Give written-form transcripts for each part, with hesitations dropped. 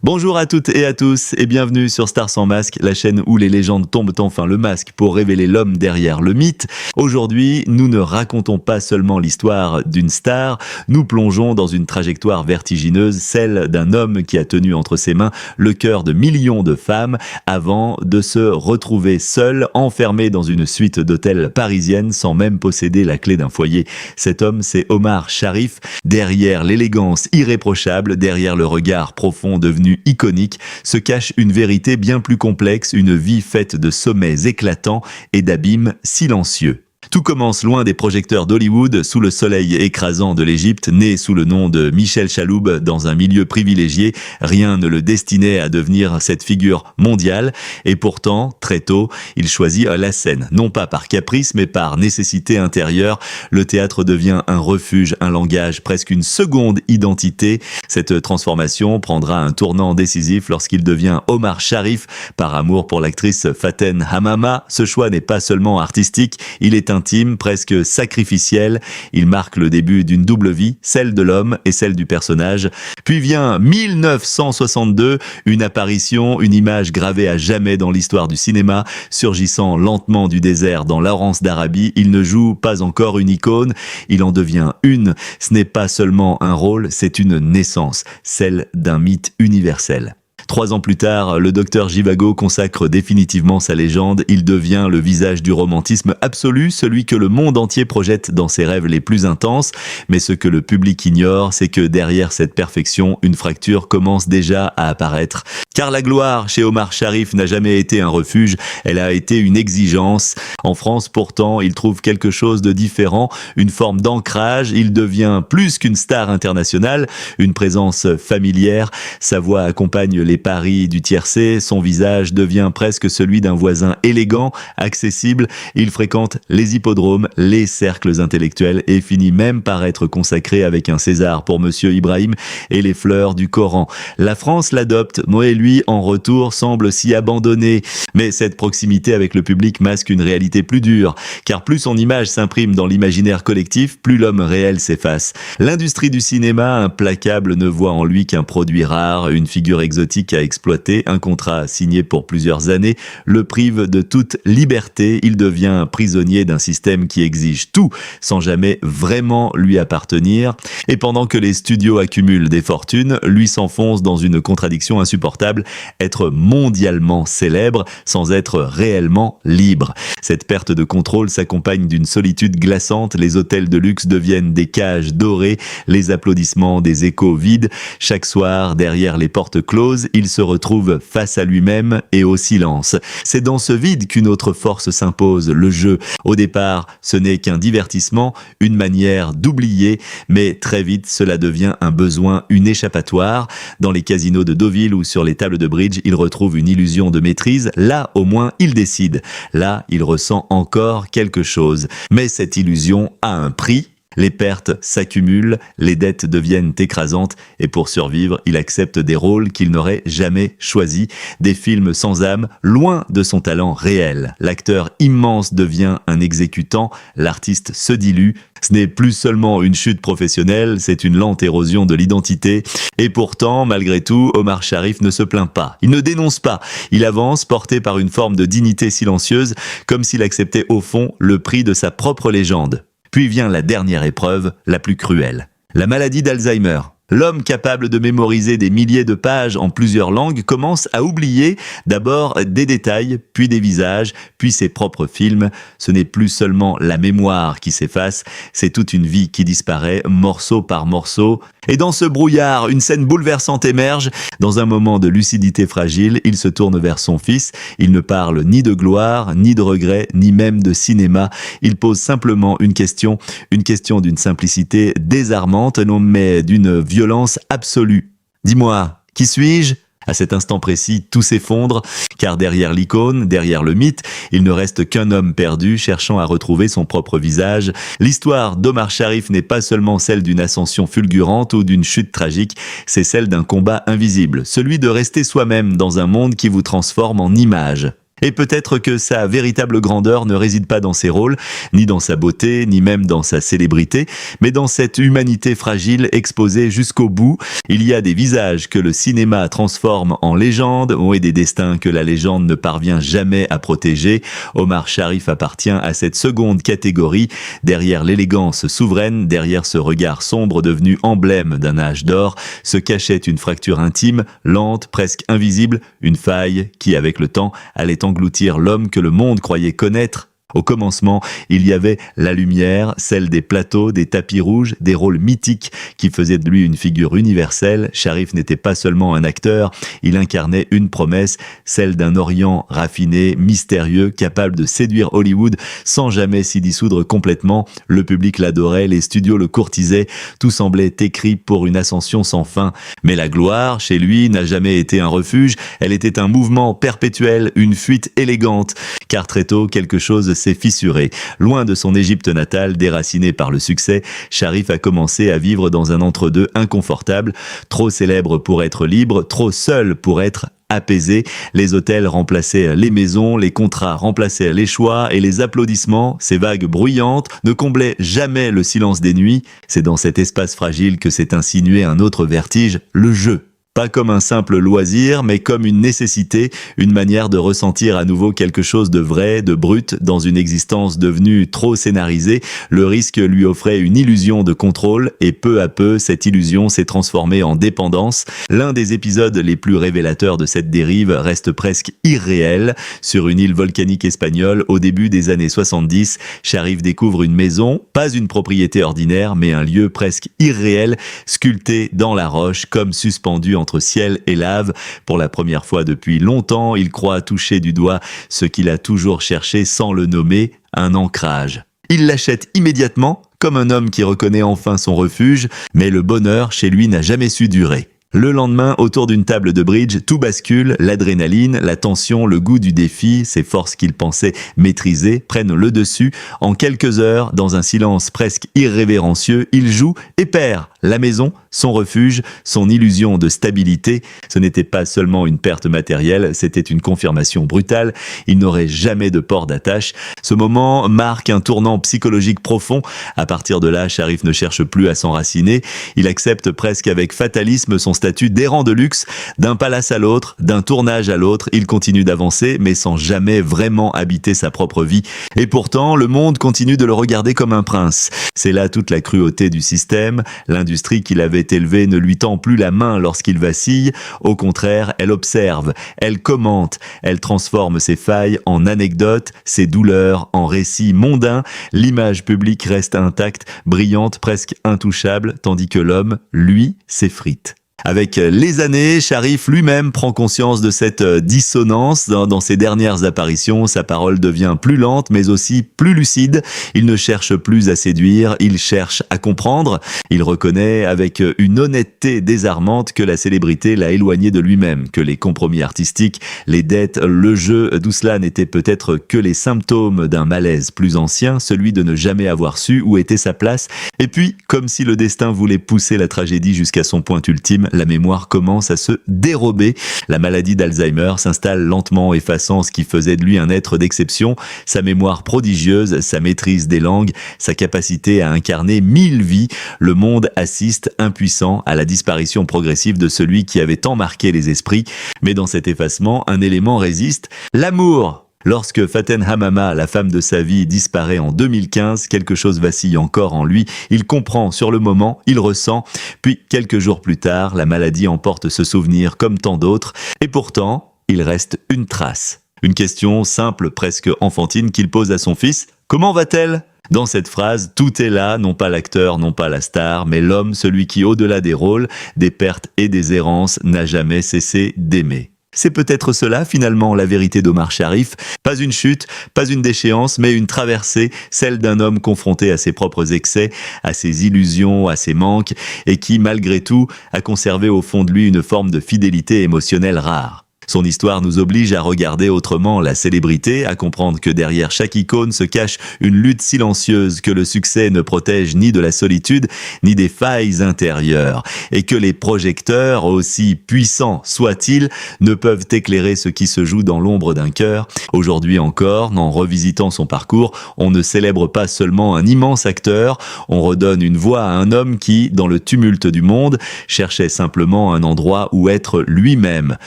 Bonjour à toutes et à tous et bienvenue sur Stars sans masque, la chaîne où les légendes tombent enfin le masque pour révéler l'homme derrière le mythe. Aujourd'hui, nous ne racontons pas seulement l'histoire d'une star, nous plongeons dans une trajectoire vertigineuse, celle d'un homme qui a tenu entre ses mains le cœur de millions de femmes avant de se retrouver seul, enfermé dans une suite d'hôtels parisiennes sans même posséder la clé d'un foyer. Cet homme, c'est Omar Sharif. Derrière l'élégance irréprochable, derrière le regard profond devenu iconique, se cache une vérité bien plus complexe, une vie faite de sommets éclatants et d'abîmes silencieux. Tout commence loin des projecteurs d'Hollywood, sous le soleil écrasant de l'Égypte, né sous le nom de Michel Chaloub dans un milieu privilégié. Rien ne le destinait à devenir cette figure mondiale. Et pourtant, très tôt, il choisit la scène. Non pas par caprice, mais par nécessité intérieure. Le théâtre devient un refuge, un langage, presque une seconde identité. Cette transformation prendra un tournant décisif lorsqu'il devient Omar Sharif, par amour pour l'actrice Faten Hamama. Ce choix n'est pas seulement artistique, il est intime, presque sacrificiel. Il marque le début d'une double vie, celle de l'homme et celle du personnage. Puis vient 1962, une apparition, une image gravée à jamais dans l'histoire du cinéma, surgissant lentement du désert dans Lawrence d'Arabie. Il ne joue pas encore une icône, il en devient une. Ce n'est pas seulement un rôle, c'est une naissance, celle d'un mythe universel. 3 ans plus tard, le docteur Zhivago consacre définitivement sa légende. Il devient le visage du romantisme absolu, celui que le monde entier projette dans ses rêves les plus intenses. Mais ce que le public ignore, c'est que derrière cette perfection, une fracture commence déjà à apparaître. Car la gloire chez Omar Sharif n'a jamais été un refuge, elle a été une exigence. En France, pourtant, il trouve quelque chose de différent, une forme d'ancrage. Il devient plus qu'une star internationale, une présence familière. Sa voix accompagne les paris du tiercé, son visage devient presque celui d'un voisin élégant, accessible. Il fréquente les hippodromes, les cercles intellectuels et finit même par être consacré avec un César pour Monsieur Ibrahim et les fleurs du Coran. La France l'adopte, et lui, en retour, semble s'y abandonner. Mais cette proximité avec le public masque une réalité plus dure, car plus son image s'imprime dans l'imaginaire collectif, plus l'homme réel s'efface. L'industrie du cinéma, implacable, ne voit en lui qu'un produit rare, une figure exotique à exploiter. Un contrat signé pour plusieurs années le prive de toute liberté. Il devient prisonnier d'un système qui exige tout sans jamais vraiment lui appartenir. Et pendant que les studios accumulent des fortunes, lui s'enfonce dans une contradiction insupportable, être mondialement célèbre sans être réellement libre. Cette perte de contrôle s'accompagne d'une solitude glaçante. Les hôtels de luxe deviennent des cages dorées, les applaudissements des échos vides. Chaque soir, derrière les portes closes, il se retrouve face à lui-même et au silence. C'est dans ce vide qu'une autre force s'impose, le jeu. Au départ, ce n'est qu'un divertissement, une manière d'oublier, mais très vite, cela devient un besoin, une échappatoire. Dans les casinos de Deauville ou sur les tables de bridge, il retrouve une illusion de maîtrise. Là, au moins, il décide. Là, il ressent encore quelque chose. Mais cette illusion a un prix. Les pertes s'accumulent, les dettes deviennent écrasantes et pour survivre, il accepte des rôles qu'il n'aurait jamais choisis, des films sans âme, loin de son talent réel. L'acteur immense devient un exécutant, l'artiste se dilue. Ce n'est plus seulement une chute professionnelle, c'est une lente érosion de l'identité. Et pourtant, malgré tout, Omar Sharif ne se plaint pas. Il ne dénonce pas. Il avance, porté par une forme de dignité silencieuse, comme s'il acceptait au fond le prix de sa propre légende. Puis vient la dernière épreuve, la plus cruelle. La maladie d'Alzheimer. L'homme capable de mémoriser des milliers de pages en plusieurs langues commence à oublier d'abord des détails, puis des visages, puis ses propres films. Ce n'est plus seulement la mémoire qui s'efface, c'est toute une vie qui disparaît, morceau par morceau. Et dans ce brouillard, une scène bouleversante émerge. Dans un moment de lucidité fragile, il se tourne vers son fils. Il ne parle ni de gloire, ni de regret, ni même de cinéma. Il pose simplement une question d'une simplicité désarmante, non mais d'une violence absolue. Dis-moi, qui suis-je ? À cet instant précis, tout s'effondre, car derrière l'icône, derrière le mythe, il ne reste qu'un homme perdu cherchant à retrouver son propre visage. L'histoire d'Omar Sharif n'est pas seulement celle d'une ascension fulgurante ou d'une chute tragique, c'est celle d'un combat invisible, celui de rester soi-même dans un monde qui vous transforme en image. Et peut-être que sa véritable grandeur ne réside pas dans ses rôles, ni dans sa beauté, ni même dans sa célébrité, mais dans cette humanité fragile exposée jusqu'au bout. Il y a des visages que le cinéma transforme en légende, et des destins que la légende ne parvient jamais à protéger. Omar Sharif appartient à cette seconde catégorie. Derrière l'élégance souveraine, derrière ce regard sombre devenu emblème d'un âge d'or, se cachait une fracture intime, lente, presque invisible, une faille qui, avec le temps, allait engloutir l'homme que le monde croyait connaître. Au commencement, il y avait la lumière, celle des plateaux, des tapis rouges, des rôles mythiques qui faisaient de lui une figure universelle. Sharif n'était pas seulement un acteur, il incarnait une promesse, celle d'un Orient raffiné, mystérieux, capable de séduire Hollywood sans jamais s'y dissoudre complètement. Le public l'adorait, les studios le courtisaient, tout semblait écrit pour une ascension sans fin. Mais la gloire, chez lui, n'a jamais été un refuge, elle était un mouvement perpétuel, une fuite élégante, car très tôt, quelque chose s'est fissuré. Loin de son Égypte natale, déraciné par le succès, Sharif a commencé à vivre dans un entre-deux inconfortable, trop célèbre pour être libre, trop seul pour être apaisé. Les hôtels remplaçaient les maisons, les contrats remplaçaient les choix et les applaudissements, ces vagues bruyantes, ne comblaient jamais le silence des nuits. C'est dans cet espace fragile que s'est insinué un autre vertige, le jeu. Pas comme un simple loisir, mais comme une nécessité, une manière de ressentir à nouveau quelque chose de vrai, de brut, dans une existence devenue trop scénarisée. Le risque lui offrait une illusion de contrôle, et peu à peu, cette illusion s'est transformée en dépendance. L'un des épisodes les plus révélateurs de cette dérive reste presque irréel. Sur une île volcanique espagnole, au début des années 70, Sharif découvre une maison, pas une propriété ordinaire, mais un lieu presque irréel, sculpté dans la roche, comme suspendu entre ciel et lave. Pour la première fois depuis longtemps, il croit toucher du doigt ce qu'il a toujours cherché sans le nommer, un ancrage. Il l'achète immédiatement, comme un homme qui reconnaît enfin son refuge, mais le bonheur chez lui n'a jamais su durer. Le lendemain, autour d'une table de bridge, tout bascule, l'adrénaline, la tension, le goût du défi, ces forces qu'il pensait maîtriser prennent le dessus. En quelques heures, dans un silence presque irrévérencieux, il joue et perd la maison, son refuge, son illusion de stabilité. Ce n'était pas seulement une perte matérielle, c'était une confirmation brutale. Il n'aurait jamais de port d'attache. Ce moment marque un tournant psychologique profond. À partir de là, Sharif ne cherche plus à s'enraciner. Il accepte presque avec fatalisme son statut d'errant de luxe. D'un palace à l'autre, d'un tournage à l'autre, il continue d'avancer, mais sans jamais vraiment habiter sa propre vie. Et pourtant, le monde continue de le regarder comme un prince. C'est là toute la cruauté du système. L'industrie qu'il avait élevée ne lui tend plus la main lorsqu'il vacille. Au contraire, elle observe, elle commente, elle transforme ses failles en anecdotes, ses douleurs en récits mondains. L'image publique reste intacte, brillante, presque intouchable, tandis que l'homme, lui, s'effrite. Avec les années, Sharif lui-même prend conscience de cette dissonance. Dans ses dernières apparitions, sa parole devient plus lente, mais aussi plus lucide. Il ne cherche plus à séduire, il cherche à comprendre. Il reconnaît avec une honnêteté désarmante que la célébrité l'a éloigné de lui-même, que les compromis artistiques, les dettes, le jeu, tout cela n'était peut-être que les symptômes d'un malaise plus ancien, celui de ne jamais avoir su où était sa place. Et puis, comme si le destin voulait pousser la tragédie jusqu'à son point ultime, la mémoire commence à se dérober. La maladie d'Alzheimer s'installe lentement, effaçant ce qui faisait de lui un être d'exception. Sa mémoire prodigieuse, sa maîtrise des langues, sa capacité à incarner 1000 vies. Le monde assiste, impuissant, à la disparition progressive de celui qui avait tant marqué les esprits. Mais dans cet effacement, un élément résiste, l'amour. Lorsque Faten Hamama, la femme de sa vie, disparaît en 2015, quelque chose vacille encore en lui. Il comprend sur le moment, il ressent. Puis, quelques jours plus tard, la maladie emporte ce souvenir comme tant d'autres. Et pourtant, il reste une trace. Une question simple, presque enfantine, qu'il pose à son fils. Comment va-t-elle ? Dans cette phrase, tout est là, non pas l'acteur, non pas la star, mais l'homme, celui qui, au-delà des rôles, des pertes et des errances, n'a jamais cessé d'aimer. C'est peut-être cela, finalement, la vérité d'Omar Sharif. Pas une chute, pas une déchéance, mais une traversée, celle d'un homme confronté à ses propres excès, à ses illusions, à ses manques, et qui, malgré tout, a conservé au fond de lui une forme de fidélité émotionnelle rare. Son histoire nous oblige à regarder autrement la célébrité, à comprendre que derrière chaque icône se cache une lutte silencieuse, que le succès ne protège ni de la solitude, ni des failles intérieures, et que les projecteurs, aussi puissants soient-ils, ne peuvent éclairer ce qui se joue dans l'ombre d'un cœur. Aujourd'hui encore, en revisitant son parcours, on ne célèbre pas seulement un immense acteur, on redonne une voix à un homme qui, dans le tumulte du monde, cherchait simplement un endroit où être lui-même.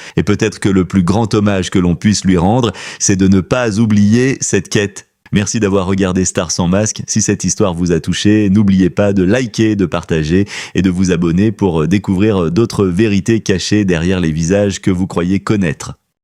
Et peut-être que le plus grand hommage que l'on puisse lui rendre, c'est de ne pas oublier cette quête. Merci d'avoir regardé Stars sans masque. Si cette histoire vous a touché, n'oubliez pas de liker, de partager et de vous abonner pour découvrir d'autres vérités cachées derrière les visages que vous croyez connaître.